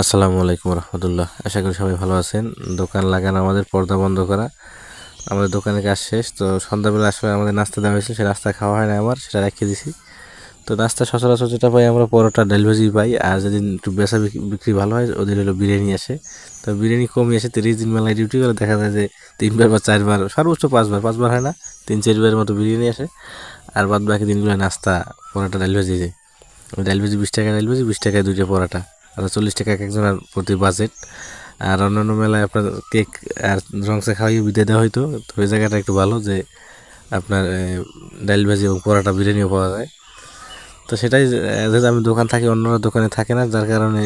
আসসালামু আলাইকুম রহমতুল্লাহ। আশা করি সবাই ভালো আছেন। দোকান লাগানো, আমাদের পর্দা বন্ধ করা, আমাদের দোকানের কাজ শেষ। তো সন্ধ্যাবেলা আসলে আমাদের নাস্তা দেওয়া হয়েছিল, সে নাস্তা খাওয়া হয় না, আমার সেটা রেখে দিছি। তো নাস্তা সচরাচর যেটা পাই আমরা, পরোটা ডাল ভাজি পাই, আর যেদিন একটু বেচা বিক্রি ভালো হয় ওদের হলো বিরিয়ানি আসে। তো বিরিয়ানি কমই আসে। 30 দিন মেলায় ডিউটি করে দেখা যায় যে 3বার বা 4বার, সর্বোচ্চ 5বার হয় না, 3-4বারের মতো বিরিয়ানি আসে। আর বাদ বাকি দিনগুলো নাস্তা পরোটা ডাল ভাজি যায়। ডাল ভাজি 20 টাকা, ডাল ভাজি 20 টাকায় 2টা পরোটা, আর 40 টাকা এক একজনের প্রতি বাজেট। আর অন্যান্য মেলায় আপনার কেক আর রংসে খাওয়াই বিদায় দেওয়া হয়তো। তো ওই জায়গাটা একটু ভালো যে আপনার ডাল ভাজি এবং পরোটা বিরিয়ানিও পাওয়া যায়। তো সেটাই যেহেতু আমি দোকান থাকি, অন্যরা দোকানে থাকে না, যার কারণে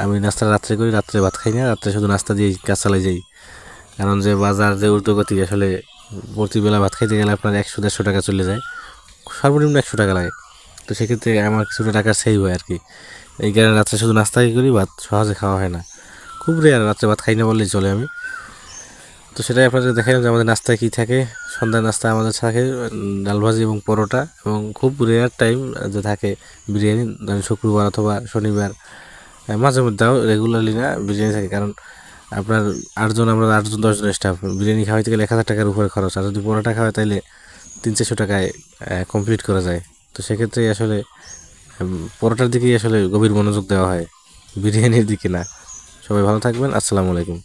আমি নাস্তা রাত্রে করি, রাত্রে ভাত খাই না, রাত্রে শুধু নাস্তা দিয়েই কাজ চালাই যাই। কারণ যে বাজার যে ঊর্ধ্বগতি, আসলে প্রতিবেলা ভাত খাইতে গেলে আপনার 100-150 টাকা চলে যায়, সর্বনিম্ন 100 টাকা লাগে। তো সেক্ষেত্রে আমার কিছুটা টাকা সেভ হয় আর কি। এই কারণে রাত্রে শুধু নাস্তাই করি, ভাত সহজে খাওয়া হয় না, খুব রেয়ার রাত্রে ভাত খাই না বললেই চলে আমি। তো সেটাই আপনাদের দেখালাম যে আমাদের নাস্তায় কী থাকে। সন্ধ্যার নাস্তা আমাদের থাকে ডাল ভাজি এবং পরোটা, এবং খুব রেয়ার টাইম যে থাকে বিরিয়ানি, ধরেন শুক্রবার অথবা শনিবার। মাঝে মধ্যেও রেগুলারলি না বিরিয়ানি থাকে, কারণ আপনার আমরা 8-10জন স্টাফ, বিরিয়ানি খাওয়াইতে গেলে 1,000 টাকার উপরে খরচ, আর যদি পরোটা খাওয়াই তাহলে 300-400 টাকায় কমপ্লিট করা যায়। তো সেক্ষেত্রে আসলে পরোটার দিকেই আসলে গভীর মনোযোগ দেওয়া হয়, বিরিয়ানির দিকে না। সবাই ভালো থাকবেন। আসসালামু আলাইকুম।